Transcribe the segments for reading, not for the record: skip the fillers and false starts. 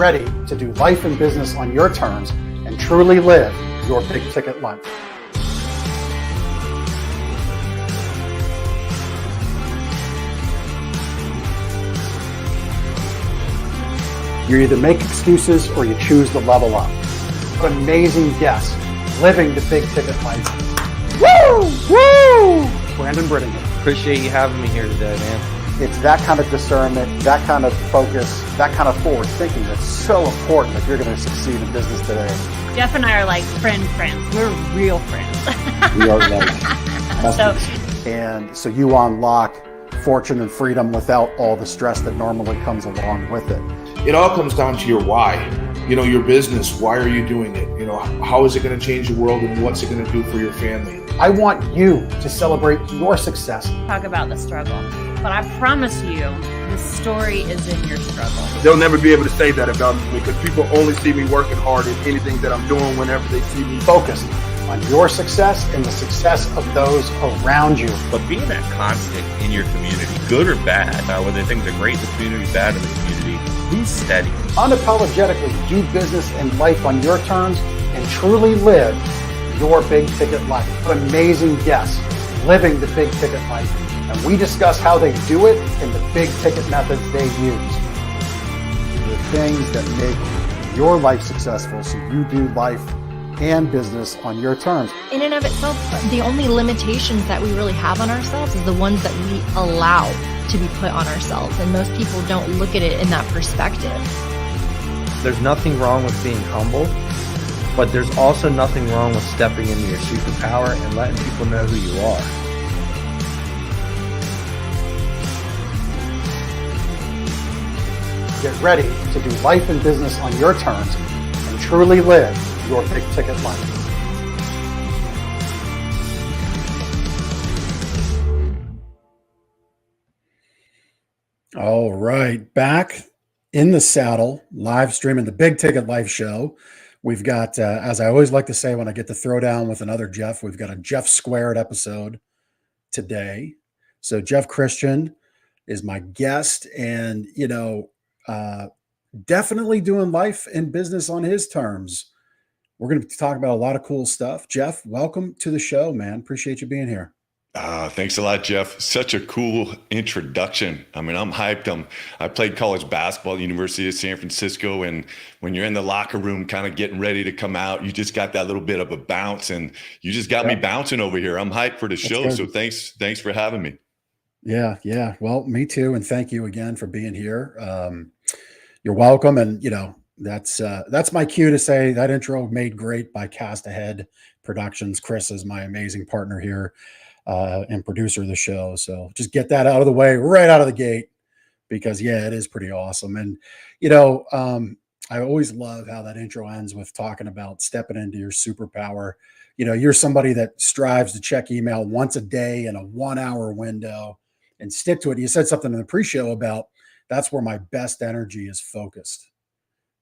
ready to do life and business on your terms and truly live your big ticket life. You either make excuses or you choose to level up. What amazing guests living the big ticket life. Woo! Woo! Brandon Britton here. Appreciate you having me here today, man. It's that kind of discernment, that kind of focus, that kind of forward thinking that's so important if you're going to succeed in business today. Jeff and I are like friends. We're real friends. We are And so you unlock fortune and freedom without all the stress that normally comes along with it. It all comes down to your why. You know, your business, why are you doing it? You know, how is it going to change the world and what's it going to do for your family? I want you to celebrate your success. Talk about the struggle, but I promise you, the story is in your struggle. They'll never be able to say that about me because people only see me working hard at anything that I'm doing whenever they see me. Focused on your success and the success of those around you. But being that constant in your community, good or bad, whether things are great in the community, bad in the community, be steady. Unapologetically do business and life on your terms and truly live your big ticket life. What amazing guests living the big ticket life. And we discuss how they do it and the big ticket methods they use. The things that make your life successful so you do life and business on your terms. In and of itself, the only limitations that we really have on ourselves is the ones that we allow to be put on ourselves. And most people don't look at it in that perspective. There's nothing wrong with being humble, but there's also nothing wrong with stepping into your superpower and letting people know who you are. Get ready to do life and business on your terms and truly live your big ticket life. All right, back in the saddle, live streaming the Big Ticket Life Show. We've got, as I always like to say when I get to throw down with another Jeff, we've got a Jeff Squared episode today. So Jeff Christian is my guest, and definitely doing life and business on his terms. We're going to talk about a lot of cool stuff. Jeff, welcome to the show, man. Appreciate you being here. Thanks a lot, Jeff. Such a cool introduction. I mean, I'm hyped. I played college basketball at the University of San Francisco, and when you're in the locker room kind of getting ready to come out, you just got that little bit of a bounce, and you just got me bouncing over here. I'm hyped for the show, so thanks for having me. Yeah. Well, me too, and thank you again for being here. You're welcome, and that's my cue to say that intro made great by Cast Productions. Chris is my amazing partner here. And producer of the show. So just get that out of the way right out of the gate, because it is pretty awesome. And, I always love how that intro ends with talking about stepping into your superpower. You're somebody that strives to check email once a day in a 1 hour window and stick to it. You said something in the pre-show about that's where my best energy is focused.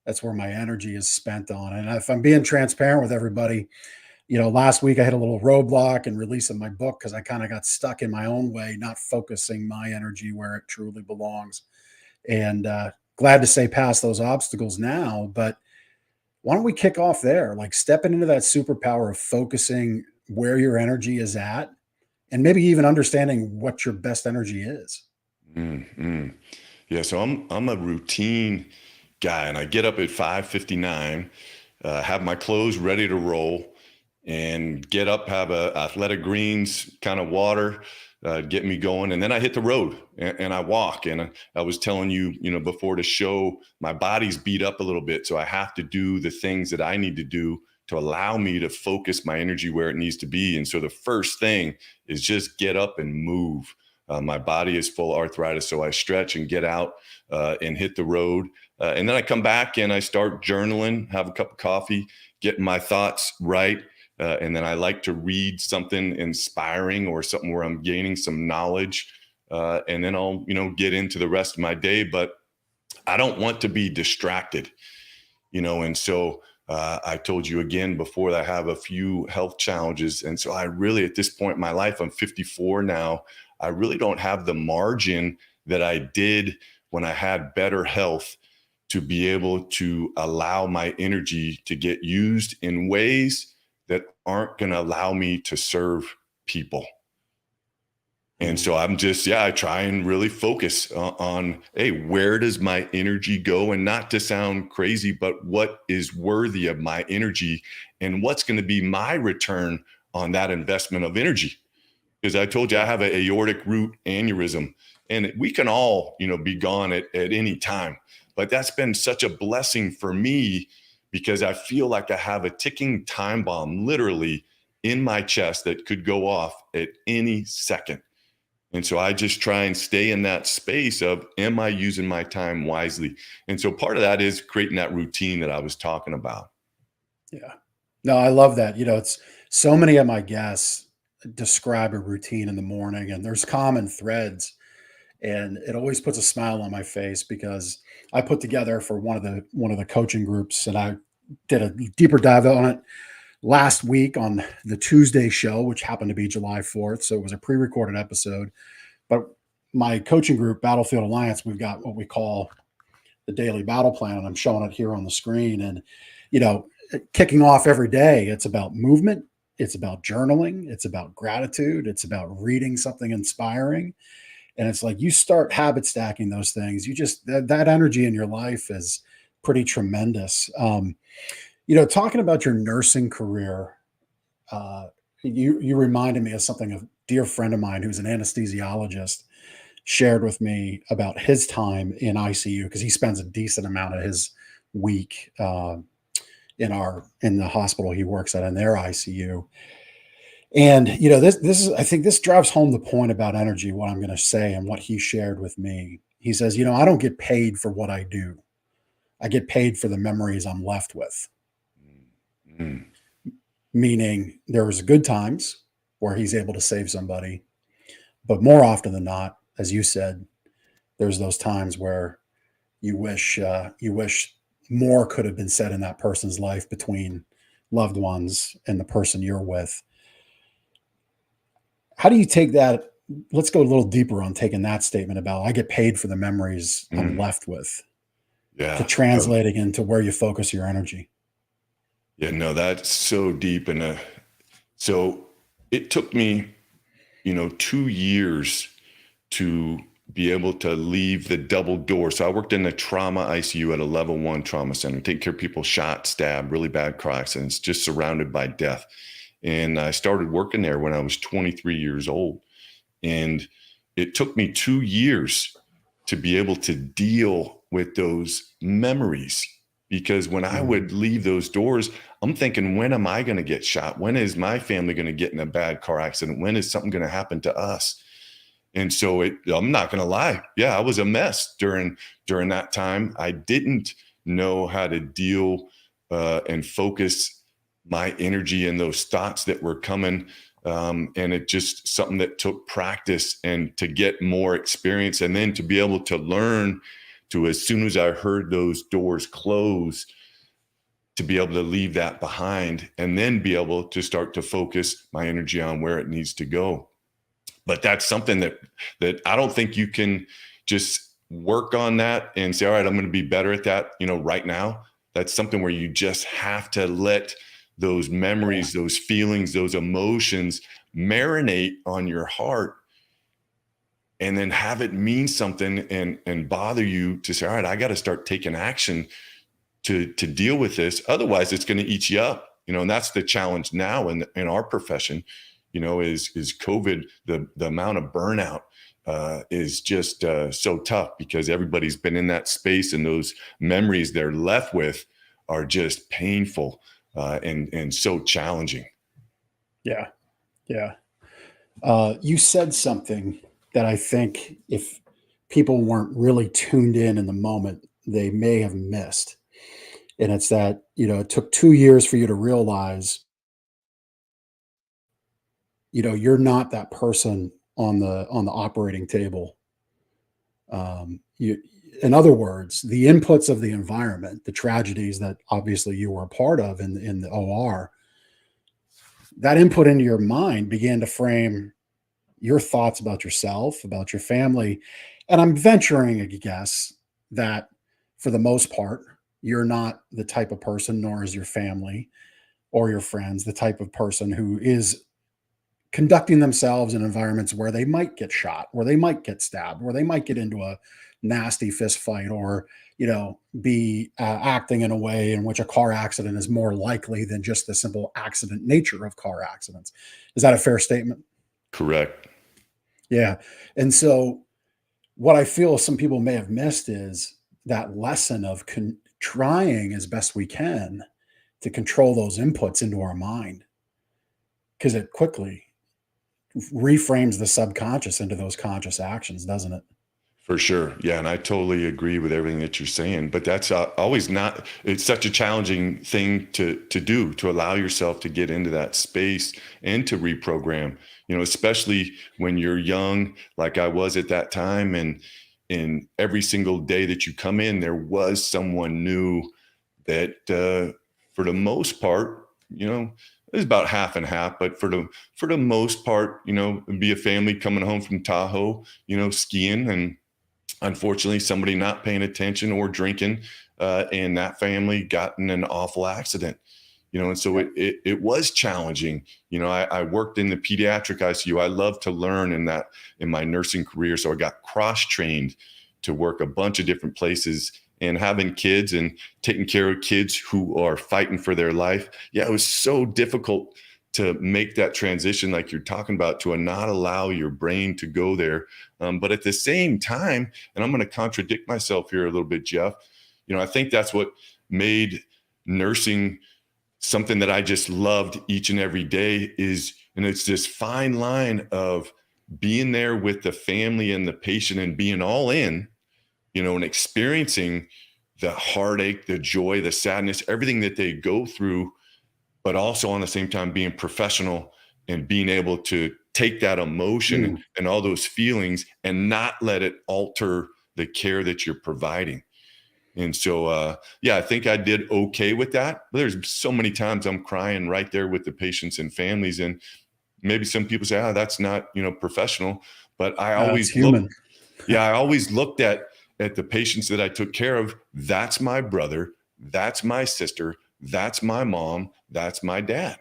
That's where my energy is spent on. And if I'm being transparent with everybody, last week I had a little roadblock in releasing my book because I kind of got stuck in my own way, not focusing my energy where it truly belongs. And glad to say past those obstacles now. But why don't we kick off there? Like stepping into that superpower of focusing where your energy is at, and maybe even understanding what your best energy is. Mm-hmm. Yeah, so I'm a routine guy, and I get up at 5:59, have my clothes ready to roll, and get up, have a athletic greens kind of water, get me going. And then I hit the road and I walk. And I was telling you, before the show, my body's beat up a little bit. So I have to do the things that I need to do to allow me to focus my energy where it needs to be. And so the first thing is just get up and move. My body is full of arthritis. So I stretch and get out and hit the road. And then I come back and I start journaling, have a cup of coffee, get my thoughts right. And then I like to read something inspiring or something where I'm gaining some knowledge. And then I'll, get into the rest of my day. But I don't want to be distracted, and so I told you again before that I have a few health challenges. And so I really, at this point in my life, I'm 54 now. I really don't have the margin that I did when I had better health to be able to allow my energy to get used in ways that aren't going to allow me to serve people. And so I'm just, I try and really focus on, hey, where does my energy go? And not to sound crazy, but what is worthy of my energy and what's going to be my return on that investment of energy? Because I told you I have an aortic root aneurysm, and we can all, be gone at any time. But that's been such a blessing for me because I feel like I have a ticking time bomb literally in my chest that could go off at any second. And so I just try and stay in that space of, am I using my time wisely? And so part of that is creating that routine that I was talking about. Yeah. No, I love that. It's so many of my guests describe a routine in the morning, and there's common threads, and it always puts a smile on my face because I put together for one of the coaching groups, and I did a deeper dive on it last week on the Tuesday show, which happened to be July 4th. So it was a pre-recorded episode. But my coaching group, Battlefield Alliance, we've got what we call the daily battle plan, and I'm showing it here on the screen. And, kicking off every day, it's about movement. It's about journaling. It's about gratitude. It's about reading something inspiring. And it's like you start habit stacking those things. You just, that energy in your life is pretty tremendous. Talking about your nursing career, you reminded me of something a dear friend of mine who's an anesthesiologist shared with me about his time in ICU, because he spends a decent amount of his week in the hospital he works at in their ICU. And this is, I think this drives home the point about energy, what I'm going to say and what he shared with me. He says, I don't get paid for what I do. I get paid for the memories I'm left with. Mm. Meaning there was good times where he's able to save somebody, but more often than not, as you said, there's those times where you wish more could have been said in that person's life between loved ones and the person you're with. How do you take that? Let's go a little deeper on taking that statement about I get paid for the memories I'm left with, to translating into where you focus your energy. Yeah, no, that's so deep. And so it took me, 2 years to be able to leave the double door. So I worked in the trauma ICU at a level 1 trauma center, taking care of people shot, stabbed, really bad car accidents, just surrounded by death. And I started working there when I was 23 years old. And it took me 2 years to be able to deal with those memories. Because when I would leave those doors, I'm thinking, when am I going to get shot? When is my family going to get in a bad car accident? When is something going to happen to us? And so I'm not going to lie. Yeah, I was a mess during that time. I didn't know how to deal and focus my energy in those thoughts that were coming. And it just something that took practice and to get more experience, and then to be able to learn to, as soon as I heard those doors close, to be able to leave that behind and then be able to start to focus my energy on where it needs to go. But that's something that I don't think you can just work on that and say, all right, I'm going to be better at that, right now. That's something where you just have to let those memories, those feelings, those emotions marinate on your heart, and then have it mean something and bother you to say, all right, I got to start taking action to deal with this. Otherwise it's going to eat you up, and that's the challenge now in our profession, is COVID, the amount of burnout is just so tough, because everybody's been in that space, and those memories they're left with are just painful and so challenging. Yeah. Yeah. You said something that I think if people weren't really tuned in the moment, they may have missed. And it's that, it took 2 years for you to realize, you're not that person on the operating table. In other words, the inputs of the environment, the tragedies that obviously you were a part of in the OR, that input into your mind began to frame your thoughts about yourself, about your family. And I'm venturing a guess that for the most part, you're not the type of person, nor is your family or your friends, the type of person who is conducting themselves in environments where they might get shot, where they might get stabbed, where they might get into a nasty fist fight, or be acting in a way in which a car accident is more likely than just the simple accident nature of car accidents. Is that a fair statement? Correct. Yeah. And so what I feel some people may have missed is that lesson of trying as best we can to control those inputs into our mind, because it quickly reframes the subconscious into those conscious actions, doesn't it? For sure. Yeah. And I totally agree with everything that you're saying, but that's always not, it's such a challenging thing to do, to allow yourself to get into that space and to reprogram, especially when you're young, like I was at that time. And every single day that you come in, there was someone new that, for the most part, it was about half and half, but for the most part, it'd be a family coming home from Tahoe, skiing, and unfortunately somebody not paying attention or drinking, and that family got in an awful accident, and so it was challenging. I worked in the pediatric ICU. I love to learn in my nursing career. So I got cross-trained to work a bunch of different places, and having kids and taking care of kids who are fighting for their life. Yeah, it was so difficult to make that transition like you're talking about, to not allow your brain to go there. But at the same time, and I'm going to contradict myself here a little bit, Jeff, I think that's what made nursing something that I just loved each and every day and it's this fine line of being there with the family and the patient and being all in, and experiencing the heartache, the joy, the sadness, everything that they go through, but also on the same time being professional and being able to take that emotion and all those feelings and not let it alter the care that you're providing. And so, I think I did okay with that. But there's so many times I'm crying right there with the patients and families. And maybe some people say, that's not, professional, but I always human. I always looked at the patients that I took care of. That's my brother. That's my sister. That's my mom. That's my dad.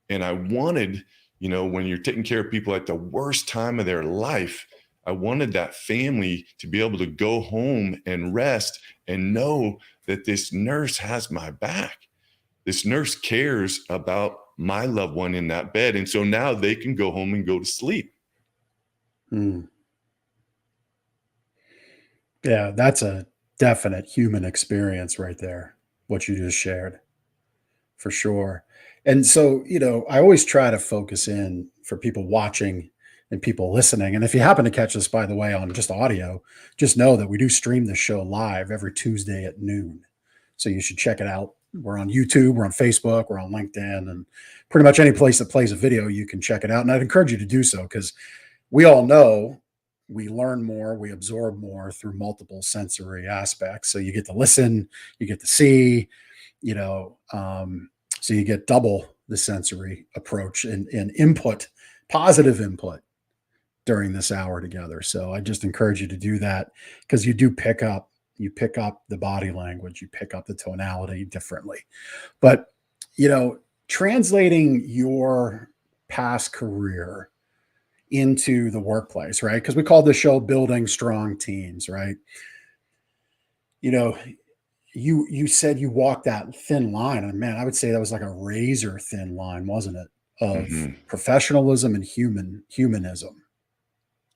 And I wanted, when you're taking care of people at the worst time of their life, I wanted that family to be able to go home and rest and know that this nurse has my back. This nurse cares about my loved one in that bed. And so now they can go home and go to sleep. Yeah, that's a definite human experience right there, what you just shared, for sure. And so, I always try to focus in for people watching and people listening. And if you happen to catch this, by the way, on just audio, just know that we do stream the show live every Tuesday at noon. So you should check it out. We're on YouTube, we're on Facebook, we're on LinkedIn, and pretty much any place that plays a video, you can check it out. And I'd encourage you to do so, because we all know we learn more, we absorb more through multiple sensory aspects. So you get to listen, you get to see, so you get double the sensory approach and input, positive input during this hour together. So I just encourage you to do that, because you pick up the body language, you pick up the tonality differently. But, translating your past career into the workplace, right? Because we call the show Building Strong Teams, right? You said you walked that thin line, and man, I would say that was like a razor thin line, wasn't it? Of professionalism and humanism.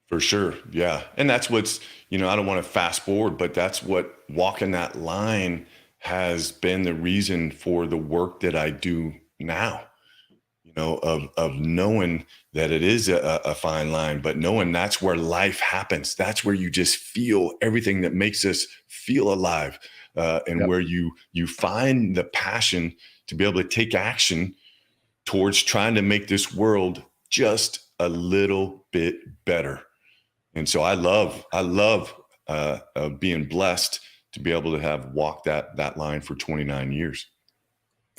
For sure. Yeah. And that's what's, I don't want to fast forward, but that's what walking that line has been the reason for the work that I do now, of knowing that it is a fine line, but knowing that's where life happens. That's where you just feel everything that makes us feel alive, and where you find the passion to be able to take action towards trying to make this world just a little bit better. And so I love being blessed to be able to have walked that line for 29 years.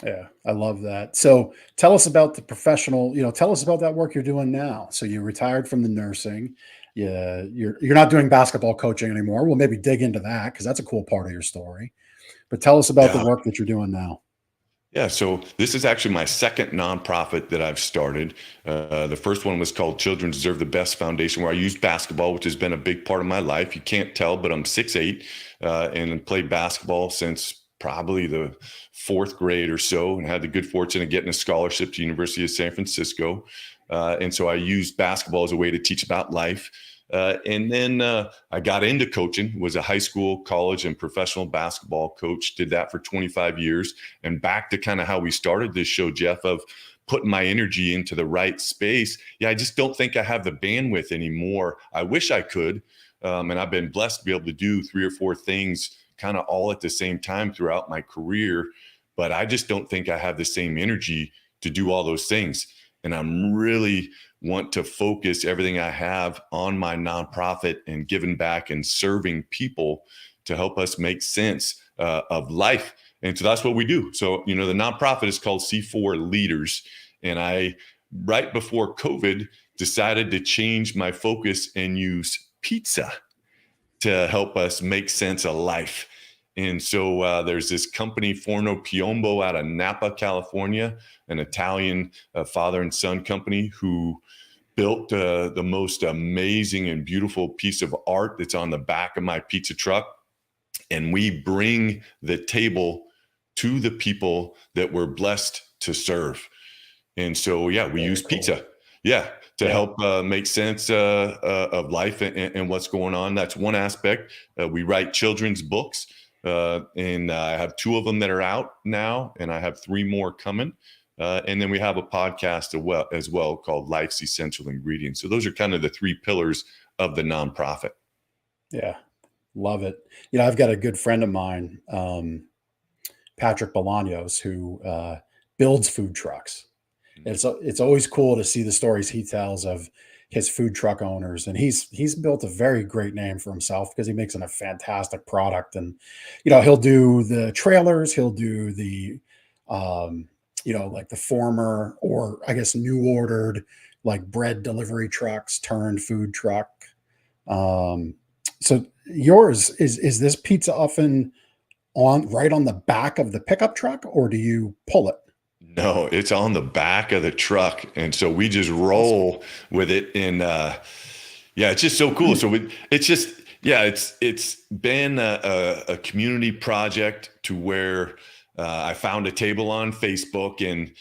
Yeah, I love that. So tell us about the professional, tell us about that work you're doing now. So you retired from the nursing. Yeah, you're not doing basketball coaching anymore. We'll maybe dig into that because that's a cool part of your story. But tell us about the Yeah. work that you're doing now. Yeah, so this is actually my second nonprofit that I've started. The first one was called Children Deserve the Best Foundation, where I used basketball, which has been a big part of my life. You can't tell, but I'm 6'8", and played basketball since probably the fourth grade or so, and had the good fortune of getting a scholarship to University of San Francisco. And so I used basketball as a way to teach about life. And then I got into coaching, was a high school, college, and professional basketball coach, did that for 25 years. And back to kind of how we started this show, Jeff, of putting my energy into the right space. Yeah, I just don't think I have the bandwidth anymore. I wish I could. And I've been blessed to be able to do 3 or 4 things kind of all at the same time throughout my career. But I just don't think I have the same energy to do all those things. And I'm really want to focus everything I have on my nonprofit and giving back and serving people to help us make sense of life. And so that's what we do. So, the nonprofit is called C4 Leaders. And I, right before COVID, decided to change my focus and use pizza to help us make sense of life. And so there's this company, Forno Piombo, out of Napa, California, an Italian father and son company who built the most amazing and beautiful piece of art that's on the back of my pizza truck. And we bring the table to the people that we're blessed to serve. And so, yeah, we use pizza. Yeah. To help make sense of life and what's going on. That's one aspect. We write children's books, and I have 2 of them that are out now, and I have 3 more coming. And then we have a podcast as well called Life's Essential Ingredients. So those are kind of the 3 pillars of the nonprofit. Yeah, love it. I've got a good friend of mine, Patrick Bolaños, who builds food trucks. It's always cool to see the stories he tells of his food truck owners, and he's built a very great name for himself because he makes a fantastic product. And he'll do the trailers, he'll do the like the former, or I guess new ordered, like bread delivery trucks turned food truck. So yours is this pizza oven right on the back of the pickup truck, or do you pull it? No, it's on the back of the truck. And so we just roll with it. And it's just so cool. So it's been a community project to where I found a table on Facebook and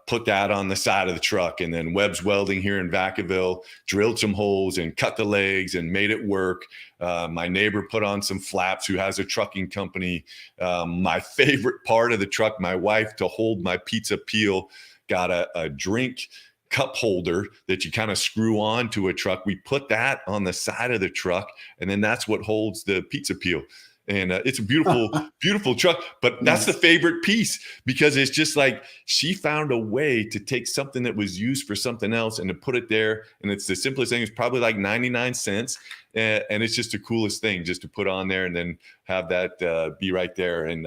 put that on the side of the truck. And then Webb's Welding here in Vacaville drilled some holes and cut the legs and made it work. My neighbor put on some flaps, who has a trucking company. My favorite part of the truck, my wife, to hold my pizza peel, got a drink cup holder that you kind of screw on to a truck. We put that on the side of the truck, and then that's what holds the pizza peel. And it's a beautiful, beautiful truck. But that's the favorite piece, because it's just like she found a way to take something that was used for something else and to put it there. And it's the simplest thing. It's probably like 99 cents. And it's just the coolest thing just to put on there and then have that be right there. And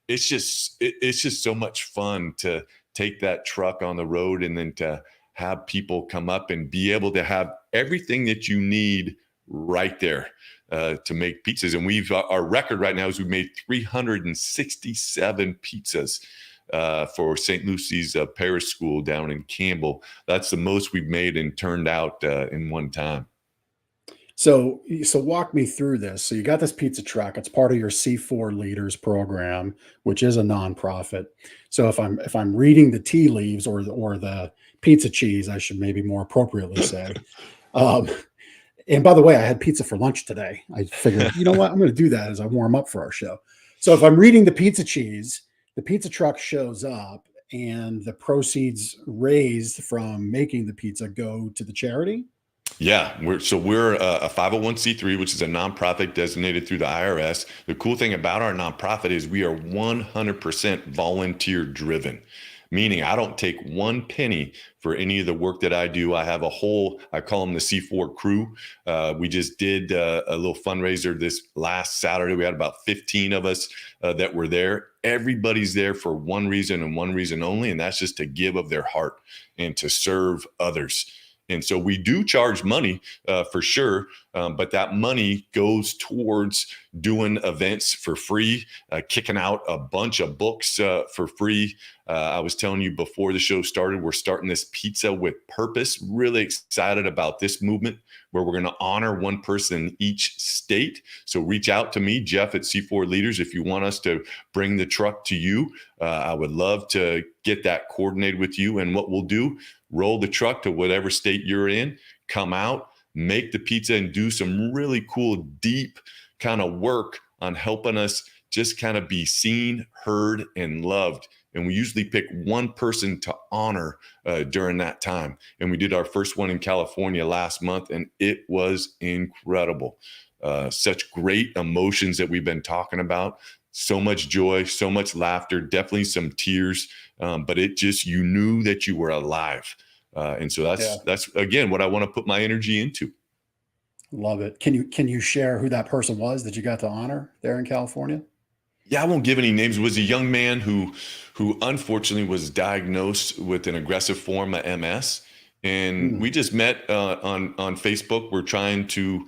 it's just so much fun to take that truck on the road and then to have people come up and be able to have everything that you need right there to make pizzas. And our record right now is we've made 367 pizzas for St. Lucy's Parish School down in Campbell. That's the most we've made and turned out in one time. So walk me through this. So you got this pizza truck. It's part of your C4 Leaders program, which is a nonprofit. So if I'm reading the tea leaves or the pizza cheese, I should maybe more appropriately say. And by the way, I had pizza for lunch today. I figured, you know what, I'm going to do that as I warm up for our show. So if I'm reading the pizza cheese, the pizza truck shows up and the proceeds raised from making the pizza go to the charity. Yeah, we're a 501c3, which is a nonprofit designated through the IRS. The cool thing about our nonprofit is we are 100% volunteer driven, meaning I don't take 1 penny for any of the work that I do. I have I call them the C4 crew. We just did a little fundraiser this last Saturday. We had about 15 of us that were there. Everybody's there for one reason and one reason only, and that's just to give of their heart and to serve others. And so we do charge money for sure, but that money goes towards doing events for free, kicking out a bunch of books for free. I was telling you before the show started, we're starting this Pizza with Purpose. Really excited about this movement where we're going to honor one person in each state. So reach out to me, Jeff at C4 Leaders, if you want us to bring the truck to you. I would love to get that coordinated with you. And what we'll do, roll the truck to whatever state you're in, come out, make the pizza, and do some really cool, deep kind of work on helping us just kind of be seen, heard, and loved. And we usually pick one person to honor during that time. And we did our first one in California last month, and it was incredible. Such great emotions that we've been talking about. So much joy, so much laughter, definitely some tears, but it just, you knew that you were alive. And so that's again, what I want to put my energy into. Love it. Can you share who that person was that you got to honor there in California? Yeah, I won't give any names. It was a young man who unfortunately was diagnosed with an aggressive form of MS. And we just met on Facebook. We're trying to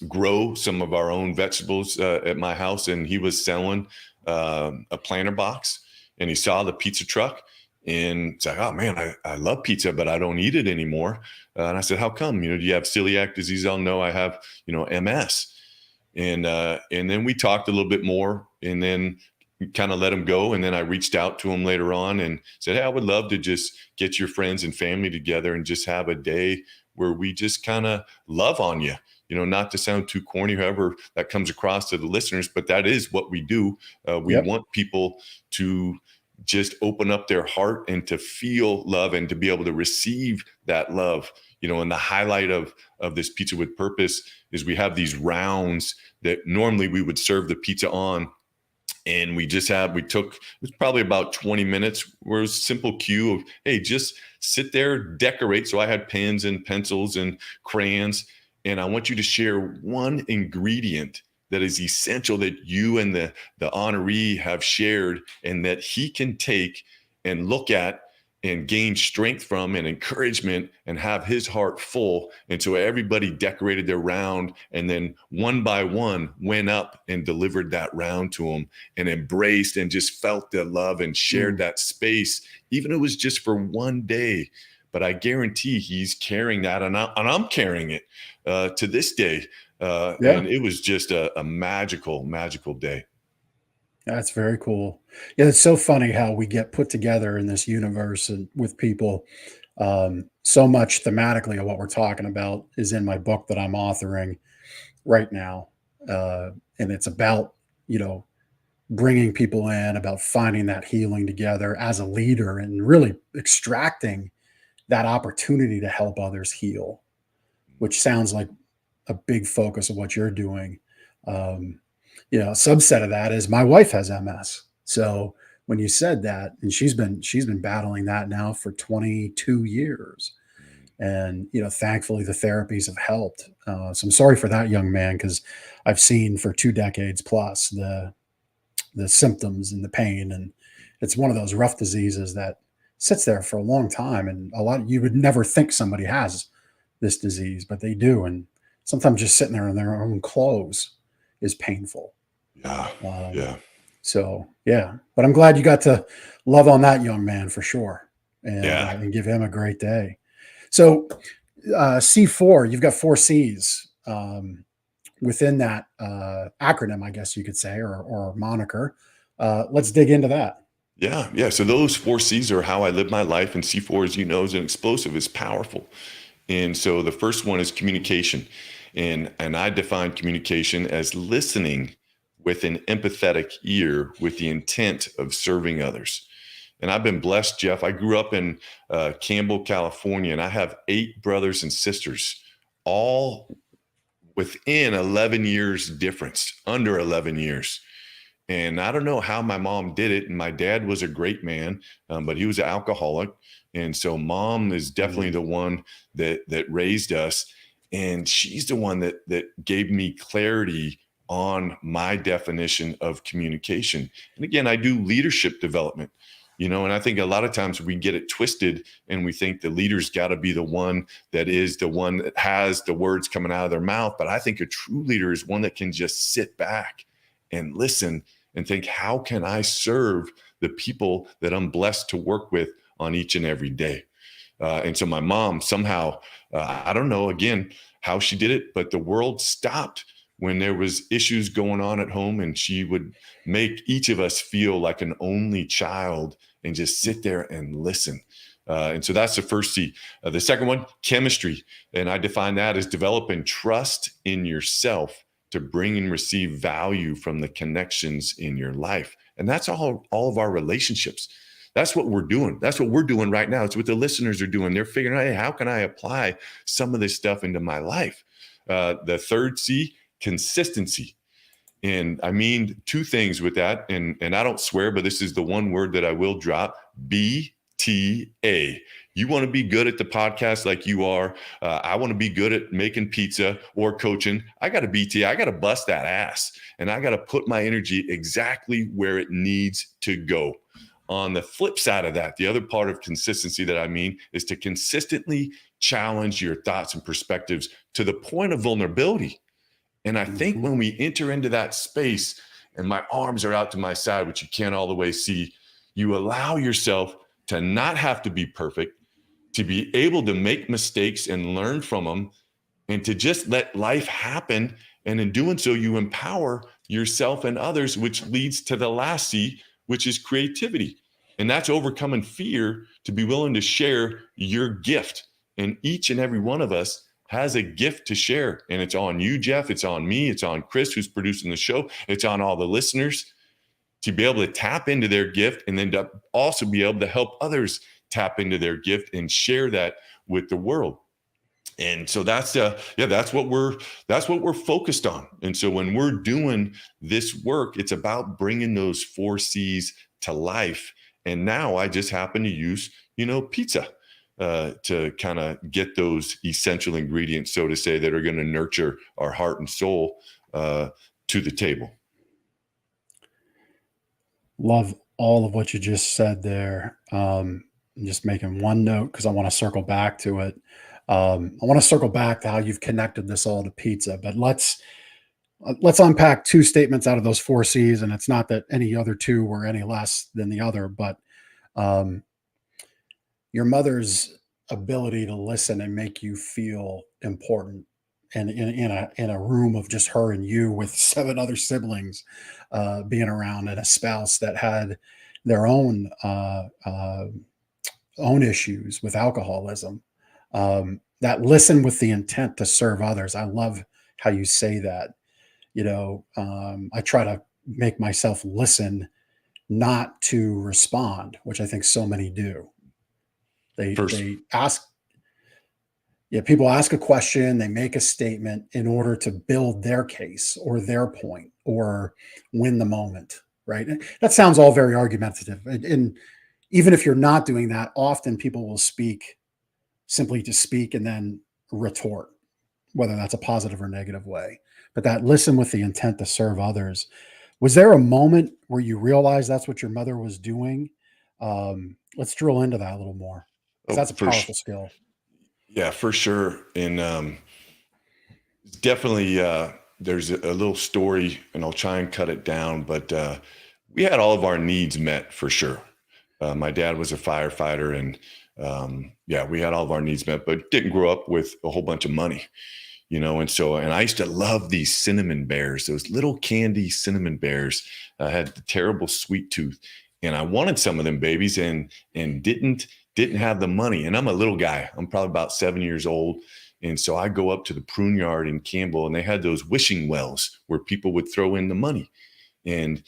grow some of our own vegetables at my house. And he was selling a planter box, and he saw the pizza truck. And it's like, oh man, I love pizza, but I don't eat it anymore. And I said, how come? Do you have celiac disease? Oh no, I have, MS. And then we talked a little bit more, and then kind of let him go. And then I reached out to him later on and said, hey, I would love to just get your friends and family together and just have a day where we just kind of love on you. Not to sound too corny, however that comes across to the listeners, but that is what we do. We want people to just open up their heart and to feel love and to be able to receive that love. And the highlight of this Pizza with Purpose is we have these rounds that normally we would serve the pizza on. And we took, it was probably about 20 minutes, where it was a simple cue of, hey, just sit there, decorate. So I had pens and pencils and crayons, and I want you to share one ingredient that is essential that you and the honoree have shared, and that he can take and look at and gain strength from and encouragement and have his heart full. And so everybody decorated their round, and then one by one went up and delivered that round to him and embraced and just felt the love and shared that space, even if it was just for one day. But I guarantee he's carrying that, and I'm carrying it to this day. And it was just a magical, magical day. That's very cool. Yeah, it's so funny how we get put together in this universe and with people. So much thematically of what we're talking about is in my book that I'm authoring right now. And it's about, bringing people in, about finding that healing together as a leader and really extracting that opportunity to help others heal, which sounds like a big focus of what you're doing. A subset of that is my wife has MS. So when you said that, and she's been battling that now for 22 years, and thankfully the therapies have helped. So I'm sorry for that young man, because I've seen for 2 decades plus the symptoms and the pain, and it's one of those rough diseases that sits there for a long time, and you would never think somebody has this disease, but they do, and sometimes just sitting there in their own clothes is painful. So but I'm glad you got to love on that young man for sure, and give him a great day. So C4, you've got 4 C's within that acronym, I guess you could say, or moniker. Let's dig into that. Yeah. So those 4 C's are how I live my life, and C4, as you know, is an explosive, is powerful. And so the first one is communication. And I define communication as listening with an empathetic ear with the intent of serving others. And I've been blessed, Jeff. I grew up in Campbell, California, and I have 8 brothers and sisters, all within 11 years difference, under 11 years. And I don't know how my mom did it. And my dad was a great man, but he was an alcoholic. And so mom is definitely the one that raised us. And she's the one that gave me clarity on my definition of communication. And again, I do leadership development. And I think a lot of times we get it twisted and we think the leader's got to be the one that has the words coming out of their mouth. But I think a true leader is one that can just sit back and listen and think, how can I serve the people that I'm blessed to work with on each and every day? And so my mom somehow, I don't know, again, how she did it, but the world stopped when there was issues going on at home, and she would make each of us feel like an only child and just sit there and listen. And so that's the first C. The second one, chemistry. And I define that as developing trust in yourself to bring and receive value from the connections in your life. And that's all of our relationships. That's what we're doing. That's what we're doing right now. It's what the listeners are doing. They're figuring out, hey, how can I apply some of this stuff into my life? The third C, consistency. And I mean two things with that. And I don't swear, but this is the one word that I will drop, BTA. You want to be good at the podcast like you are. I want to be good at making pizza or coaching. I got to BTA. I got to bust that ass. And I got to put my energy exactly where it needs to go. On the flip side of that, the other part of consistency that I mean is to consistently challenge your thoughts and perspectives to the point of vulnerability. And I think when we enter into that space and my arms are out to my side, which you can't all the way see, you allow yourself to not have to be perfect, to be able to make mistakes and learn from them, and to just let life happen. And in doing so, you empower yourself and others, which leads to the last C, which is creativity. And that's overcoming fear to be willing to share your gift. And each and every one of us has a gift to share. And it's on you, Jeff. It's on me. It's on Chris, who's producing the show. It's on all the listeners to be able to tap into their gift, and then to also be able to help others tap into their gift and share that with the world. And so that's what we're focused on. And so when we're doing this work, it's about bringing those 4 C's to life. And now I just happen to use, pizza to kind of get those essential ingredients, so to say, that are going to nurture our heart and soul to the table. Love all of what you just said there. I'm just making one note because I want to circle back to it. I want to circle back to how you've connected this all to pizza, but let's unpack 2 statements out of those 4 C's. And it's not that any other 2 were any less than the other, but your mother's ability to listen and make you feel important, and in a room of just her and you with 7 other siblings being around, and a spouse that had their own issues with alcoholism. That listen with the intent to serve others. I love how you say that. I try to make myself listen, not to respond, which I think so many do. They ask. Yeah, people ask a question, they make a statement in order to build their case or their point or win the moment, right? And that sounds all very argumentative. And even if you're not doing that, often people will speak simply to speak and then retort, whether that's a positive or negative way. But that listen with the intent to serve others. Was there a moment where you realized that's what your mother was doing? Let's drill into that a little more. That's a powerful skill. Yeah, for sure. And definitely there's a little story, and I'll try and cut it down, but we had all of our needs met for sure. My dad was a firefighter, and we had all of our needs met, but didn't grow up with a whole bunch of money, and I used to love these cinnamon bears, those little candy cinnamon bears. I had the terrible sweet tooth, and I wanted some of them babies and didn't have the money. And I'm a little guy. I'm probably about 7 years old. And so I go up to the prune yard in Campbell, and they had those wishing wells where people would throw in the money. And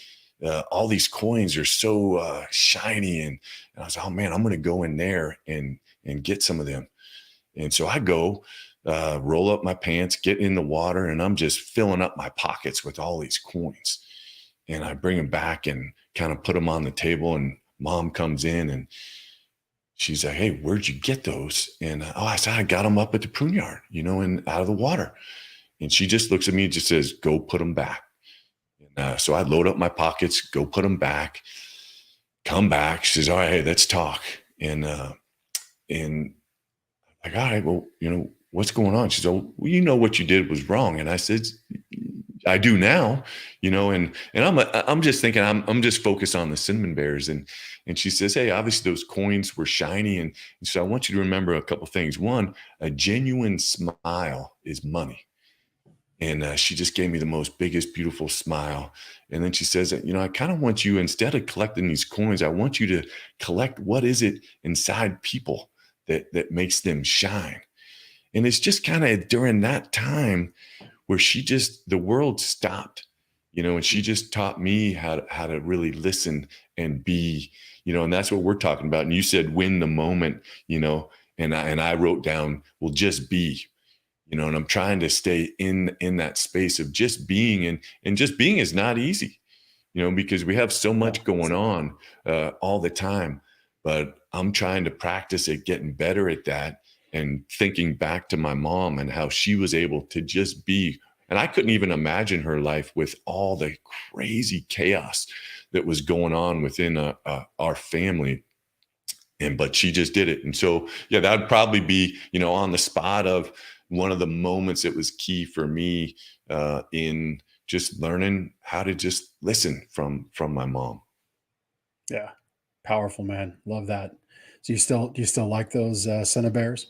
all these coins are so shiny. And I was like, oh man, I'm going to go in there and get some of them. And so I go roll up my pants, get in the water, and I'm just filling up my pockets with all these coins. And I bring them back and kind of put them on the table, and Mom comes in and she's like, hey, where'd you get those? And I said, I got them up at the prune yard, and out of the water. And she just looks at me and just says, go put them back. And so I load up my pockets, go put them back. come back. She says, all right, hey, let's talk. And like, all right, well, what's going on? She said, well, you know what you did was wrong. And I said, I do now, and I'm just thinking, I'm just focused on the cinnamon bears. And she says, hey, obviously those coins were shiny. And so I want you to remember a couple things. One, a genuine smile is money. And she just gave me the most biggest, beautiful smile. And then she says, I kind of want you, instead of collecting these coins, I want you to collect what is it inside people that makes them shine. And it's just kind of during that time where the world stopped, and she just taught me how to really listen and be, and that's what we're talking about. And you said, win the moment, and I wrote down, well, just be. And I'm trying to stay in that space of just being, and just being is not easy, because we have so much going on all the time, but I'm trying to practice it, getting better at that, and thinking back to my mom and how she was able to just be. And I couldn't even imagine her life with all the crazy chaos that was going on within our family. But she just did it. And so, yeah, that'd probably be, on the spot of one of the moments that was key for me in just learning how to just listen from my mom. Yeah. Powerful, man. Love that. So do you still like those cinnamon bears?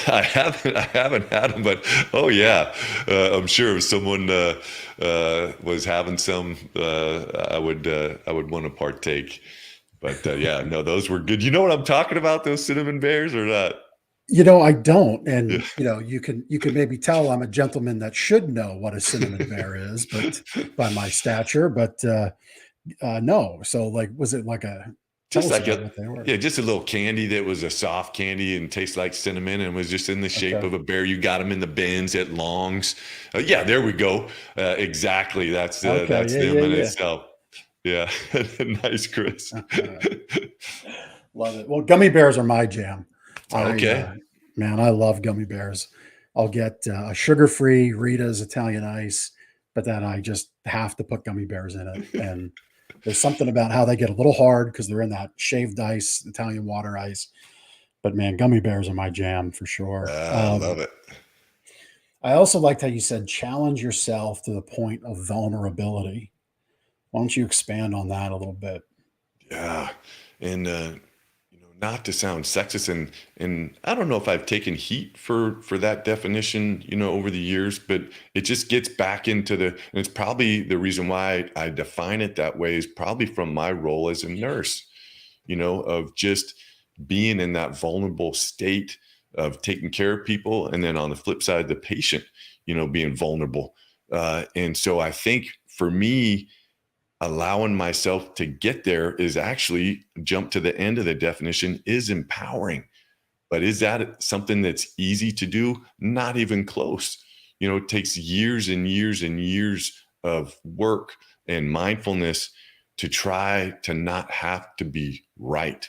I haven't had them, but oh yeah, I'm sure if someone was having some, I would want to partake. But yeah, no, those were good. You know what I'm talking about? Those cinnamon bears or not? I don't. And, you can maybe tell I'm a gentleman that should know what a cinnamon bear is, but by my stature, but no. So like, was it like just like what they were? Yeah, just a little candy that was a soft candy and tastes like cinnamon and was just in the shape of a bear. You got them in the bins at Long's. Yeah, there we go. Exactly. That's them in itself. Yeah. Nice, Chris. Love it. Well, gummy bears are my jam. Okay. Man, I love gummy bears. I'll get a sugar-free Rita's Italian ice, but then I just have to put gummy bears in it. And there's something about how they get a little hard because they're in that shaved ice, Italian water ice. But man, gummy bears are my jam for sure. I love it. I also liked how you said challenge yourself to the point of vulnerability. Why don't you expand on that a little bit? Yeah. And not to sound sexist, and I don't know if I've taken heat for that definition, over the years, but it just gets back into and it's probably the reason why I define it that way is probably from my role as a nurse, of just being in that vulnerable state of taking care of people. And then on the flip side, the patient, being vulnerable. And so I think for me, allowing myself to get there is actually jump to the end of the definition is empowering. But is that something that's easy to do? Not even close. It takes years and years and years of work and mindfulness to try to not have to be right.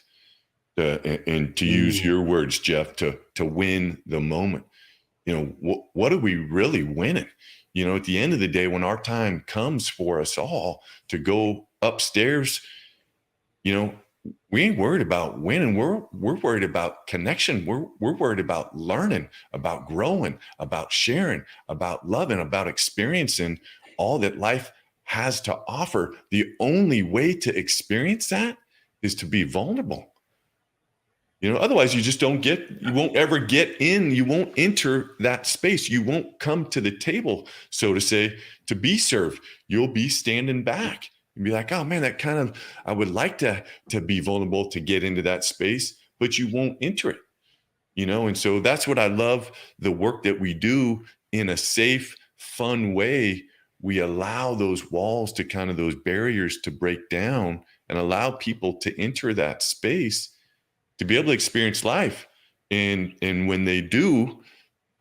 And to use your words, Jeff, to win the moment. What are we really winning? At the end of the day, when our time comes for us all to go upstairs, we ain't worried about winning. We're worried about connection. We're worried about learning, about growing, about sharing, about loving, about experiencing all that life has to offer. The only way to experience that is to be vulnerable. Otherwise you just you won't ever get in, you won't enter that space. You won't come to the table, so to say, to be served. You'll be standing back and be like, oh man, I would like to be vulnerable to get into that space, but you won't enter it, And so that's what I love, the work that we do in a safe, fun way. We allow those walls to those barriers to break down and allow people to enter that space to be able to experience life. And when they do,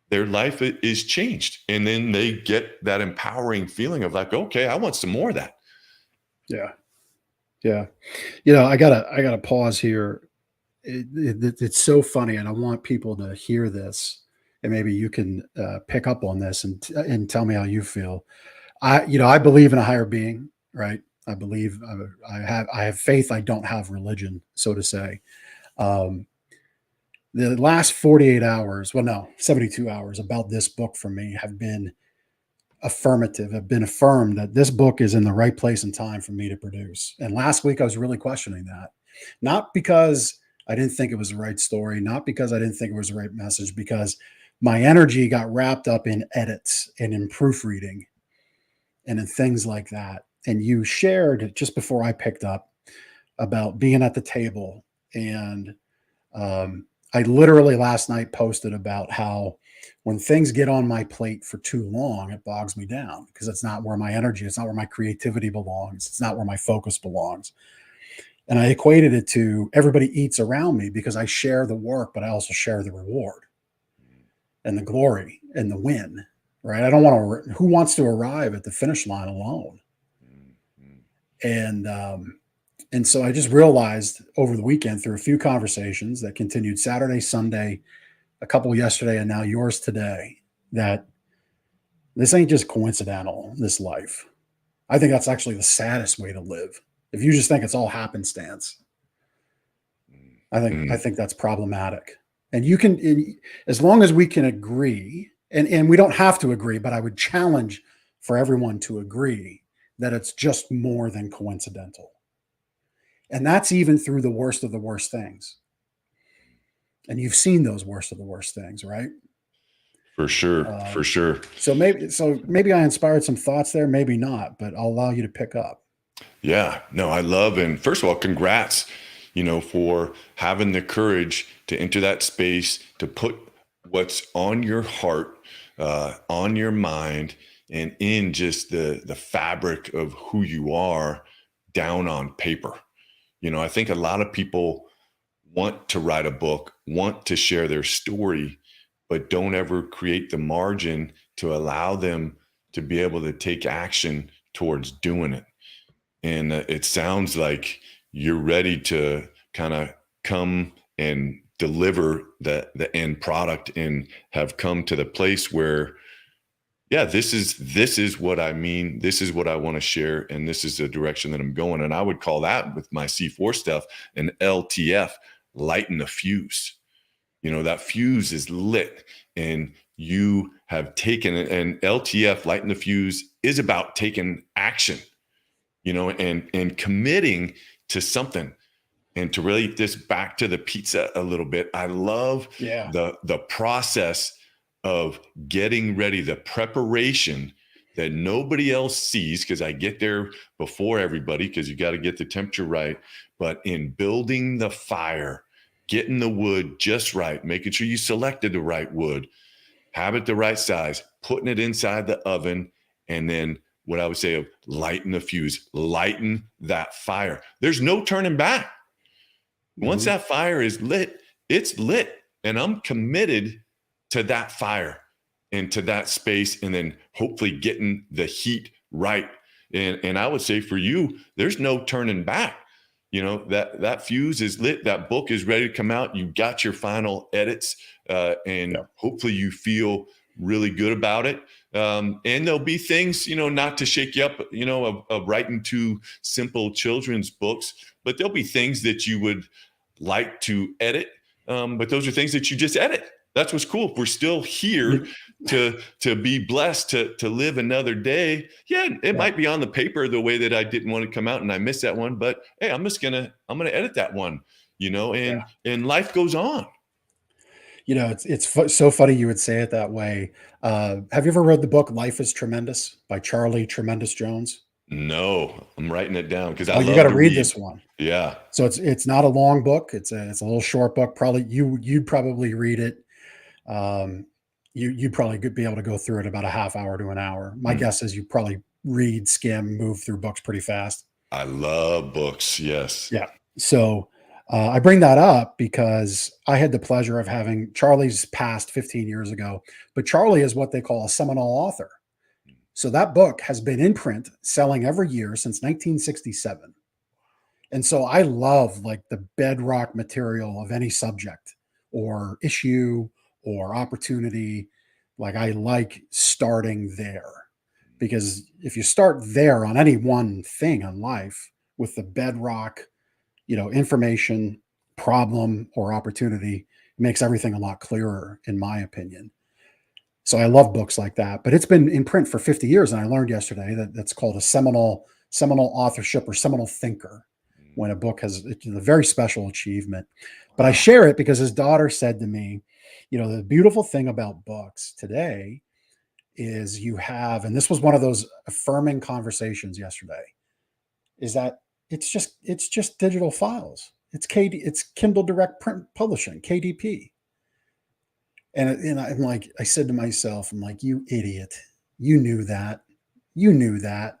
their life is changed. And then they get that empowering feeling of like, okay, I want some more of that. Yeah. Yeah. I gotta pause here. It's so funny. And I want people to hear this and maybe you can pick up on this and tell me how you feel. I believe in a higher being, right? I believe I have faith. I don't have religion, so to say. Um, the last 48 hours, well, no, 72 hours about this book for me have been affirmative, have been affirmed that this book is in the right place and time for me to produce. And last week I was really questioning that, not because I didn't think it was the right story, not because I didn't think it was the right message, because my energy got wrapped up in edits and in proofreading and in things like that. And you shared just before I picked up about being at the table. And I literally last night posted about how when things get on my plate for too long, it bogs me down because it's not where my energy, it's not where my creativity belongs. It's not where my focus belongs. And I equated it to everybody eats around me because I share the work, but I also share the reward and the glory and the win, right? I don't want to, who wants to arrive at the finish line alone? And so I just realized over the weekend through a few conversations that continued Saturday, Sunday, a couple yesterday, and now yours today, that this ain't just coincidental, this life. I think that's actually the saddest way to live. If you just think it's all happenstance, I think that's problematic. And you can, as long as we can agree, and we don't have to agree, but I would challenge for everyone to agree that it's just more than coincidental. And that's even through the worst of the worst things. And you've seen those worst of the worst things, right? For sure. For sure. So maybe I inspired some thoughts there, maybe not, but I'll allow you to pick up. Yeah, no, I love, and first of all, congrats, for having the courage to enter that space, to put what's on your heart, on your mind, and in just the fabric of who you are down on paper. I think a lot of people want to write a book, want to share their story, but don't ever create the margin to allow them to be able to take action towards doing it. And it sounds like you're ready to kind of come and deliver the end product and have come to the place where, yeah, this is what I mean. This is what I want to share. And this is the direction that I'm going. And I would call that, with my C4 stuff, an LTF, lighten the fuse. That fuse is lit, and you have taken it. And LTF, lighten the fuse, is about taking action, and committing to something. And to relate this back to the pizza a little bit, I love the process of getting ready, the preparation that nobody else sees, because I get there before everybody, because you got to get the temperature right. But in building the fire, getting the wood just right, making sure you selected the right wood, have it the right size, putting it inside the oven, and then what I would say of lighten the fuse, lighten that fire. There's no turning back. Once that fire is lit, it's lit. And I'm committed to that fire and to that space, and then hopefully getting the heat right. And I would say for you, there's no turning back. That fuse is lit. That book is ready to come out. You got your final edits, and hopefully you feel really good about it. And there'll be things, not to shake you up, of writing 2 simple children's books, but there'll be things that you would like to edit. But those are things that you just edit. That's what's cool. If we're still here to be blessed to live another day. Yeah, it might be on the paper the way that I didn't want to come out and I missed that one, but hey, I'm gonna edit that one, and life goes on. It's so funny you would say it that way. Have you ever read the book Life is Tremendous by Charlie Tremendous Jones? No, I'm writing it down because you got to read this one. Yeah. So it's not a long book. It's a little short book. Probably you'd probably read it. You'd probably be able to go through it about a half hour to an hour. My guess is you probably read, skim, move through books pretty fast. I love books. Yes. Yeah. So I bring that up because I had the pleasure of having Charlie's passed 15 years ago, but Charlie is what they call a seminal author. So that book has been in print, selling every year since 1967. And so I love like the bedrock material of any subject or issue or opportunity. Like I like starting there. because if you start there on any one thing in life with the bedrock, information, problem, or opportunity, it makes everything a lot clearer, in my opinion. So I love books like that, but it's been in print for 50 years. And I learned yesterday that that's called a seminal authorship or seminal thinker, when a book has it's a very special achievement. But I share it because his daughter said to me, the beautiful thing about books today is you have, and this was one of those affirming conversations yesterday, is that it's just digital files. It's Kindle Direct Print Publishing, KDP. And I'm like, I said to myself, I'm like, you idiot. You knew that. You knew that.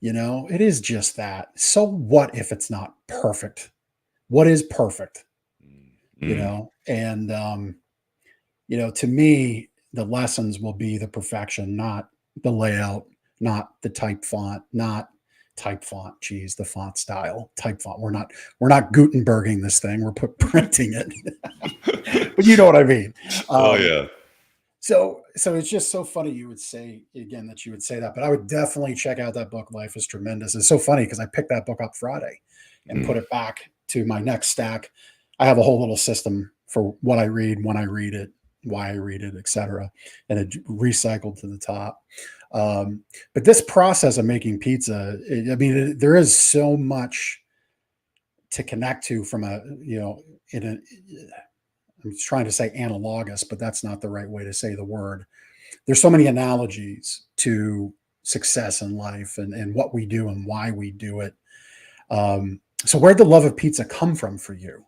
It is just that. So what if it's not perfect? What is perfect? And, to me, the lessons will be the perfection, not the layout, not the type font, not type font. Geez, the font style, type font. We're not Gutenberging this thing. We're printing it. But you know what I mean? Oh yeah. So it's just so funny you would say again that you would say that, but I would definitely check out that book. Life is Tremendous. It's so funny because I picked that book up Friday and put it back to my next stack. I have a whole little system for what I read, when I read it, why I read it, etc. And it recycled to the top. But this process of making pizza, there is so much to connect to from I'm trying to say analogous, but that's not the right way to say the word. There's so many analogies to success in life and what we do and why we do it. So where'd the love of pizza come from for you?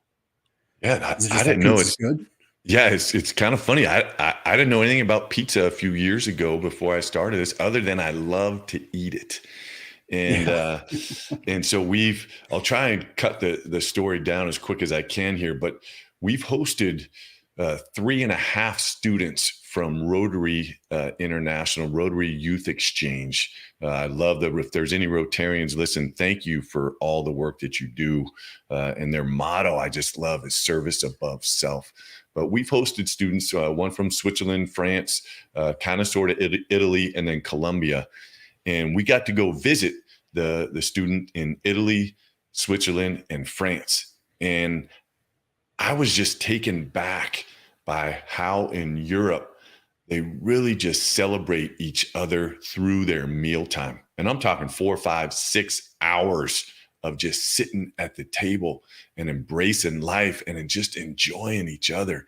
Yeah, I didn't know it's good. Yeah, it's kind of funny. I didn't know anything about pizza a few years ago before I started this, other than I love to eat it. And and so I'll try and cut the story down as quick as I can here, but we've hosted 3.5 students from Rotary International, Rotary Youth Exchange. I love that. If there's any Rotarians, listen, thank you for all the work that you do. And their motto, I just love, is service above self. But we've hosted students, one from Switzerland, France, kind of sort of Italy, and then Colombia. And we got to go visit the student in Italy, Switzerland, and France. And I was just taken back by how in Europe they really just celebrate each other through their mealtime. And I'm talking 4, 5, 6 hours of just sitting at the table and embracing life and just enjoying each other.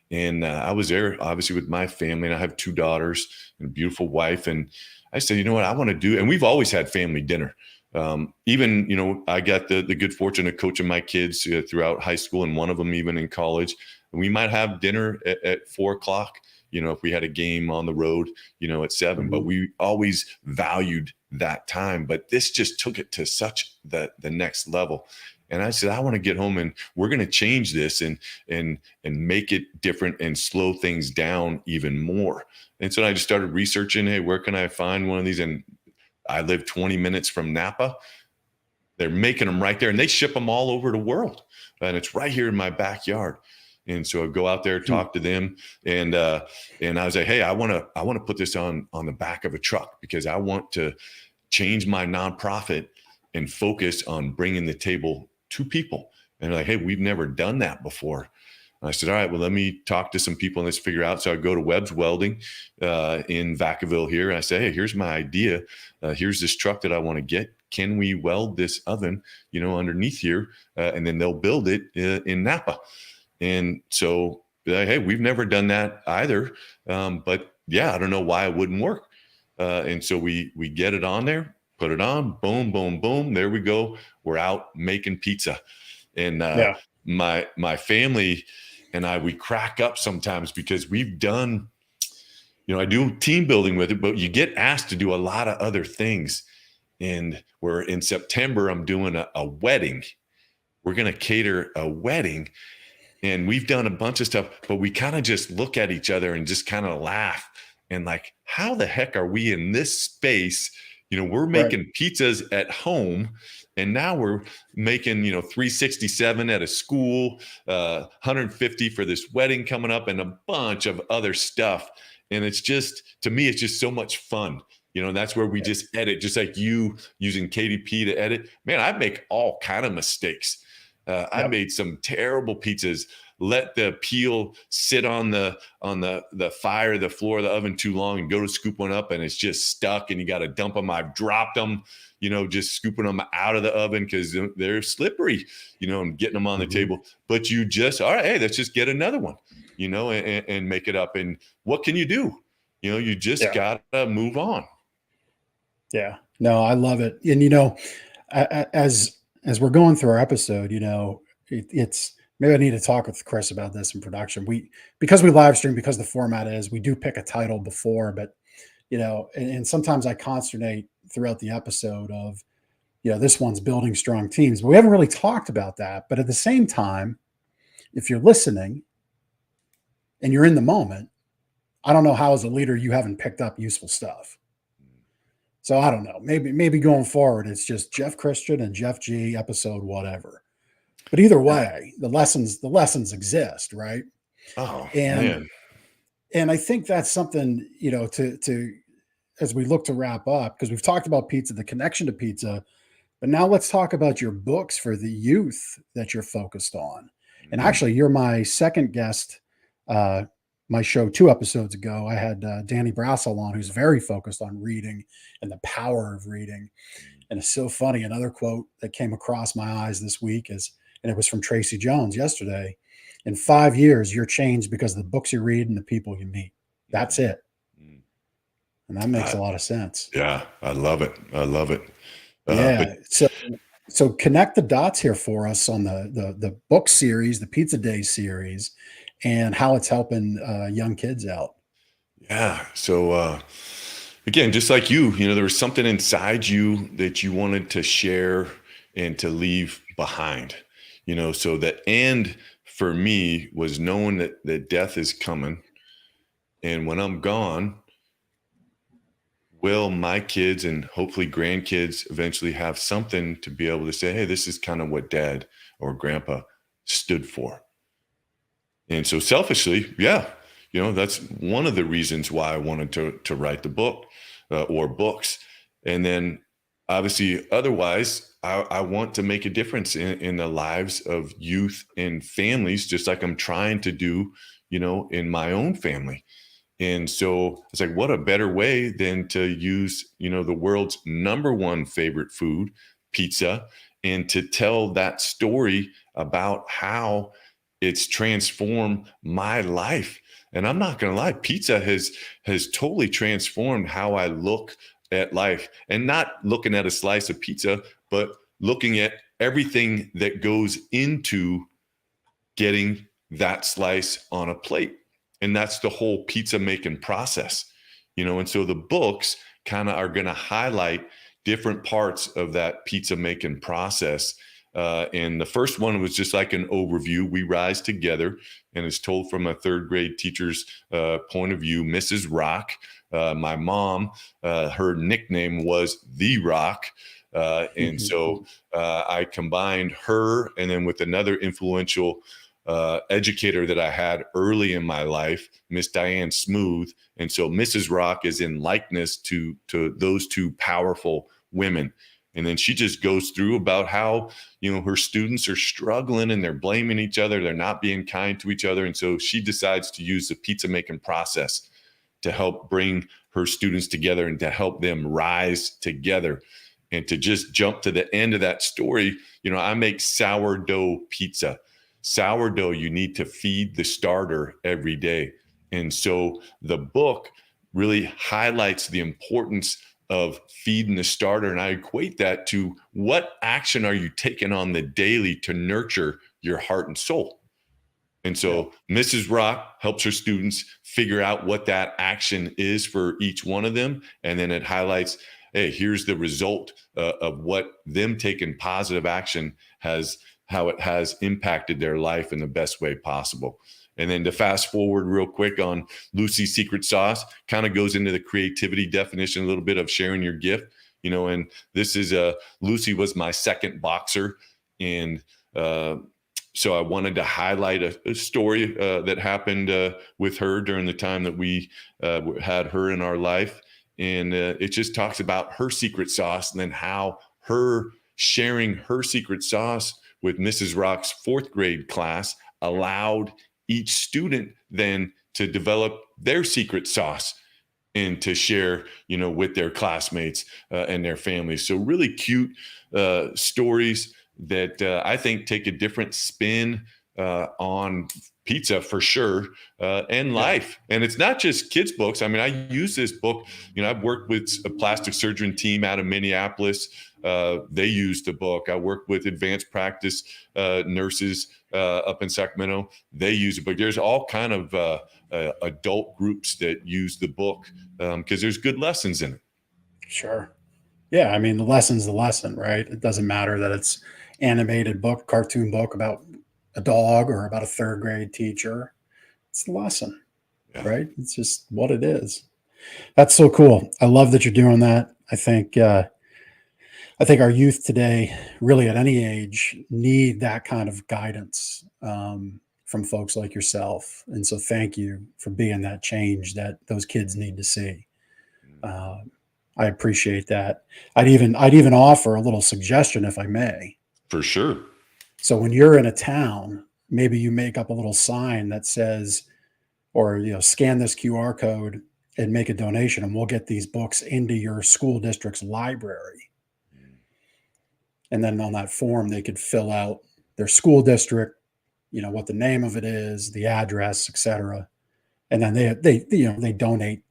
And I was there obviously with my family, and I have 2 daughters and a beautiful wife. And I said, you know what I want to do? And we've always had family dinner. Even, I got the good fortune of coaching my kids throughout high school, and one of them even in college. And we might have dinner at 4:00, if we had a game on the road, at 7, but we always valued that time. But this just took it to such the next level. And I said, I want to get home, and we're going to change this and make it different and slow things down even more. And so I just started researching, hey, where can I find one of these? And I live 20 minutes from Napa. They're making them right there, and they ship them all over the world. And it's right here in my backyard. And so I go out there, talk to them, and I was like, hey, I want to put this on the back of a truck, because I want to change my nonprofit and focus on bringing the table to people. And they're like, hey, we've never done that before. And I said, all right, well, let me talk to some people and let's figure out. So I go to Webb's Welding in Vacaville here. And I say, hey, here's my idea. Here's this truck that I want to get. Can we weld this oven, underneath here? And then they'll build it in Napa. And so, hey, we've never done that either. But yeah, I don't know why it wouldn't work. And so we get it on there, put it on, boom, boom, boom. There we go. We're out making pizza. And my family and I, we crack up sometimes because we've done, I do team building with it, but you get asked to do a lot of other things. And we're in September, I'm doing a wedding. We're going to cater a wedding. And we've done a bunch of stuff, but we kind of just look at each other and just kind of laugh and like, how the heck are we in this space? We're making pizzas at home, and now we're making, 367 at a school, 150 for this wedding coming up, and a bunch of other stuff. And it's just, to me, it's just so much fun. And that's where we just edit, just like you using KDP to edit. Man, I make all kind of mistakes. I made some terrible pizzas. Let the peel sit on the fire, the floor of the oven too long, and go to scoop one up, and it's just stuck, and you got to dump them. I've dropped them, just scooping them out of the oven because they're slippery, and getting them on the table. But you just, all right, hey, let's just get another one, and make it up. And what can you do? You just gotta move on. Yeah, no, I love it. And, as we're going through our episode, it's, maybe I need to talk with Chris about this in production. Because we live stream, because the format is, we do pick a title before, but, and sometimes I consternate throughout the episode of, this one's building strong teams, but we haven't really talked about that. But at the same time, if you're listening and you're in the moment, I don't know how as a leader you haven't picked up useful stuff. So I don't know. Maybe going forward, it's just Jeff Christian and Jeff G episode, whatever. But either way, the lessons exist, right? Oh, and man. And I think that's something, to as we look to wrap up, because we've talked about pizza, the connection to pizza, but now let's talk about your books for the youth that you're focused on. And actually, you're my second guest. My show 2 episodes ago, I had Danny Brassel on, who's very focused on reading and the power of reading. And it's so funny. Another quote that came across my eyes this week and it was from Tracy Jones yesterday. In 5 years, you're changed because of the books you read and the people you meet. That's it. And that makes a lot of sense. Yeah, I love it. So connect the dots here for us on the book series, the Pizza Day series, and how it's helping young kids out. Yeah. So again, just like you, there was something inside you that you wanted to share and to leave behind. So the end for me was knowing that death is coming. And when I'm gone, will my kids and hopefully grandkids eventually have something to be able to say, hey, this is kind of what dad or grandpa stood for. And so selfishly, that's one of the reasons why I wanted to write the book or books. And then obviously otherwise, I want to make a difference in the lives of youth and families, just like I'm trying to do, in my own family. And so it's like, what a better way than to use, the world's #1 favorite food, pizza, and to tell that story about how it's transformed my life. And I'm not going to lie, pizza has totally transformed how I look at life, and not looking at a slice of pizza, but looking at everything that goes into getting that slice on a plate. And that's the whole pizza making process, and so the books kind of are going to highlight different parts of that pizza making process. And the first one was just like an overview. We rise together, and it's told from a 3rd grade teacher's point of view. Mrs. Rock, my mom, her nickname was The Rock. And so I combined her and then with another influential educator that I had early in my life, Miss Diane Smooth. And so Mrs. Rock is in likeness to those two powerful women. And then she just goes through about how, her students are struggling and they're blaming each other. They're not being kind to each other. And so she decides to use the pizza making process to help bring her students together and to help them rise together. And to just jump to the end of that story, I make sourdough pizza. Sourdough, you need to feed the starter every day. And so the book really highlights the importance of feeding the starter. And I equate that to what action are you taking on the daily to nurture your heart and soul? And so Mrs. Rock helps her students figure out what that action is for each one of them. And then it highlights, hey, here's the result of what them taking positive action how it has impacted their life in the best way possible. And then to fast forward real quick on Lucy's secret sauce, kind of goes into the creativity definition, a little bit of sharing your gift, and this is Lucy was my second boxer. And so I wanted to highlight a story that happened with her during the time that we had her in our life. And it just talks about her secret sauce, and then how her sharing her secret sauce with Mrs. Rock's 4th grade class allowed each student then to develop their secret sauce and to share, with their classmates and their families. So really cute stories that I think take a different spin on pizza for sure, and life. And it's not just kids' books. I mean, I use this book, I've worked with a plastic surgeon team out of Minneapolis. They used the book. I worked with advanced practice nurses up in Sacramento. They use it, but there's all kind of adult groups that use the book because there's good lessons in it. Sure. Yeah. I mean, the lesson's the lesson, right? It doesn't matter that it's animated book, cartoon book about a dog or about a 3rd grade teacher. It's the lesson, right? It's just what it is. That's so cool. I love that you're doing that. I think our youth today, really at any age, need that kind of guidance from folks like yourself. And so thank you for being that change that those kids need to see. I appreciate that. I'd even offer a little suggestion, if I may. For sure. So when you're in a town, maybe you make up a little sign that says, or, scan this QR code and make a donation, and we'll get these books into your school district's library. And then on that form, they could fill out their school district, what the name of it is, the address, etc. And then they donate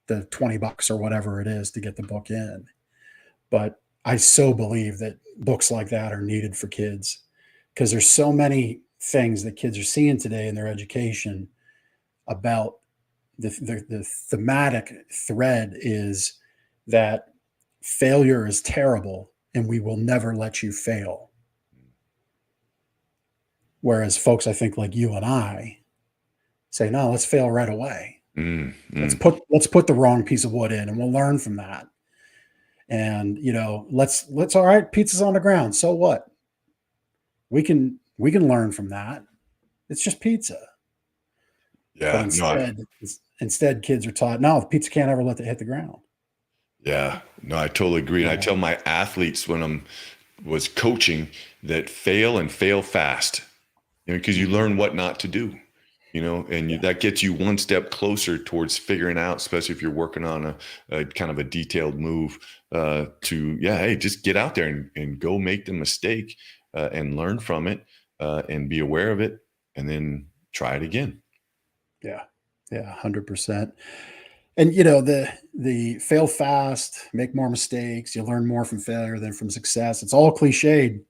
the $20 or whatever it is to get the book in. But I so believe that books like that are needed for kids, because there's so many things that kids are seeing today in their education about the thematic thread is that failure is terrible and we will never let you fail. Whereas folks, I think like you and I, say, no, let's fail right away. Let's put the wrong piece of wood in and we'll learn from that. And, let's all right, pizza's on the ground. So what? We can learn from that. It's just pizza. Yeah. But instead kids are taught, no, the pizza can't ever let it hit the ground. Yeah, no, I totally agree. And I tell my athletes when was coaching that fail and fail fast, because you learn what not to do, and that gets you one step closer towards figuring out, especially if you're working on a kind of a detailed move hey, just get out there and go make the mistake and learn from it and be aware of it and then try it again. Yeah. Yeah. 100%. And, the fail fast, make more mistakes. You learn more from failure than from success. It's all cliched.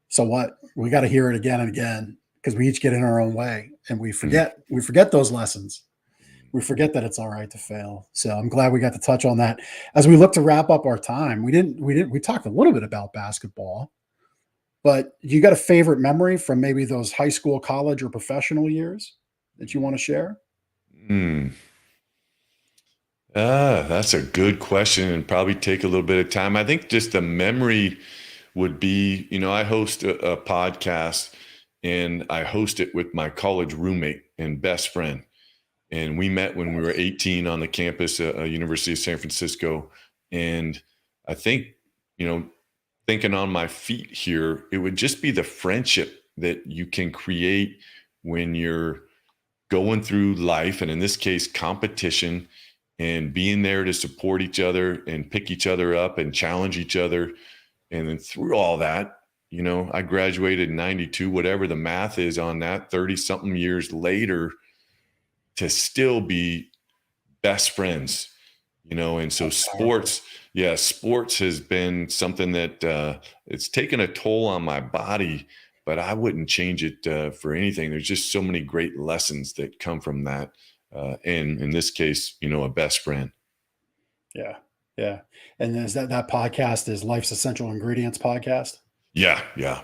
So what? We got to hear it again and again, because we each get in our own way and we forget those lessons. We forget that it's all right to fail. So I'm glad we got to touch on that. As we look to wrap up our time, we talked a little bit about basketball, but you got a favorite memory from maybe those high school, college, or professional years that you want to share? That's a good question and probably take a little bit of time. I think just the memory would be, I host a podcast, and I host it with my college roommate and best friend. And we met when we were 18 on the campus at University of San Francisco. And I think, thinking on my feet here, it would just be the friendship that you can create when you're going through life, and in this case, competition, and being there to support each other and pick each other up and challenge each other. And then through all that, I graduated in 92, whatever the math is on that, 30 something years later, to still be best friends, and so sports has been something that it's taken a toll on my body, but I wouldn't change it for anything. There's just so many great lessons that come from that. And in this case, a best friend. Yeah. Yeah. And is that podcast is Life's Essential Ingredients podcast? Yeah. Yeah.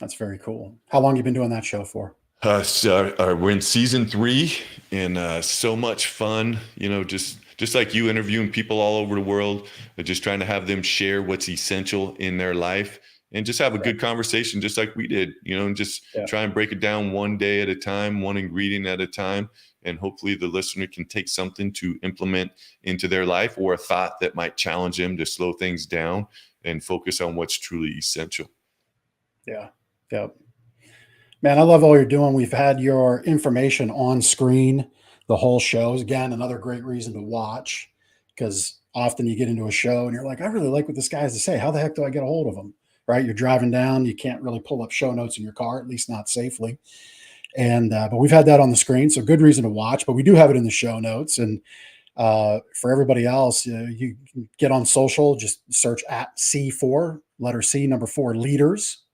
That's very cool. How long have you been doing that show for? So we're in season 3, and so much fun, just like you, interviewing people all over the world, just trying to have them share what's essential in their life. and just have a good conversation, just like we did, and just try and break it down one day at a time, one ingredient at a time. And hopefully the listener can take something to implement into their life, or a thought that might challenge them to slow things down and focus on what's truly essential. Yeah. Yep. Man, I love all you're doing. We've had your information on screen the whole show. Again, another great reason to watch, because often you get into a show and you're like, I really like what this guy has to say. How the heck do I get a hold of him? Right? You're driving down. You can't really pull up show notes in your car, at least not safely. And but we've had that on the screen, so good reason to watch. But we do have it in the show notes. And for everybody else, you can get on social. Just search at C4, letter C, number 4, leaders.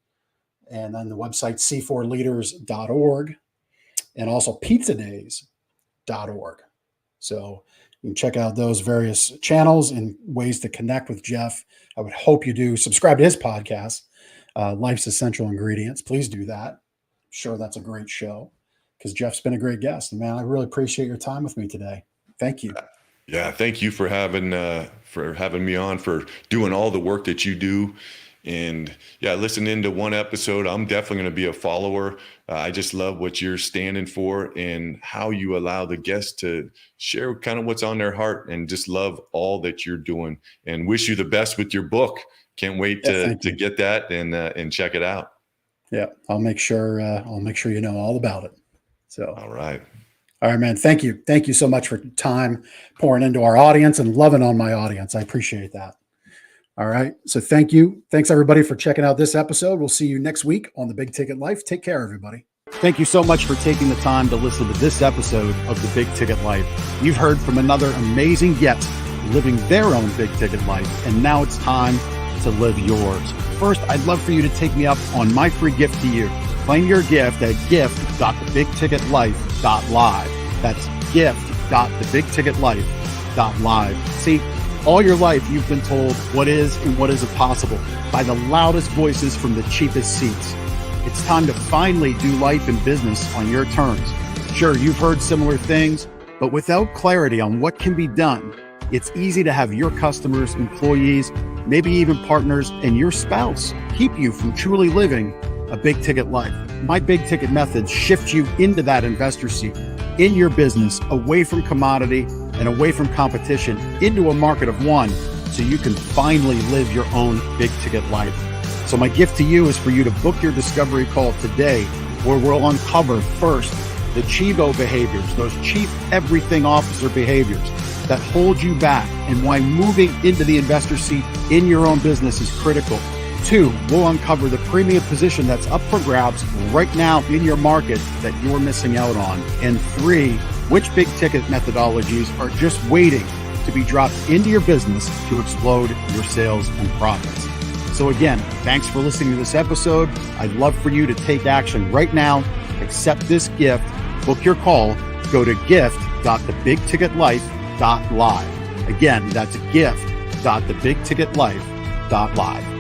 And then the website c4leaders.org, and also pizzadays.org. So you can check out those various channels and ways to connect with Jeff. I would hope you do subscribe to his podcast, Life's Essential Ingredients. Please do that. I'm sure that's a great show, because Jeff's been a great guest. And man, I really appreciate your time with me today. Thank you. Yeah, thank you for having me on, for doing all the work that you do. And yeah, listening to one episode, I'm definitely going to be a follower. I just love what you're standing for and how you allow the guests to share kind of what's on their heart, and just love all that you're doing, and wish you the best with your book. Can't wait to get that and check it out. Yeah, I'll make sure you know all about it. So, all right, man. Thank you so much for time pouring into our audience and loving on my audience. I appreciate that. All right. So thank you. Thanks everybody for checking out this episode. We'll see you next week on The Big Ticket Life. Take care, everybody. Thank you so much for taking the time to listen to this episode of The Big Ticket Life. You've heard from another amazing guest living their own big ticket life, and now it's time to live yours. First, I'd love for you to take me up on my free gift to you. Claim your gift at gift.thebigticketlife.live. That's gift.thebigticketlife.live. See, all your life, you've been told what is and what isn't possible by the loudest voices from the cheapest seats. It's time to finally do life and business on your terms. Sure, you've heard similar things, but without clarity on what can be done, it's easy to have your customers, employees, maybe even partners, and your spouse keep you from truly living a big ticket life. My big ticket methods shift you into that investor seat in your business, away from commodity and away from competition, into a market of one, so you can finally live your own big ticket life. So my gift to you is for you to book your discovery call today, where we'll uncover first the Chivo behaviors, those chief everything officer behaviors that hold you back, and why moving into the investor seat in your own business is critical. 2, we'll uncover the premium position that's up for grabs right now in your market that you're missing out on. And 3, which big ticket methodologies are just waiting to be dropped into your business to explode your sales and profits. So again, thanks for listening to this episode. I'd love for you to take action right now. Accept this gift. Book your call. Go to gift.thebigticketlife.live. Again, that's gift.thebigticketlife.live.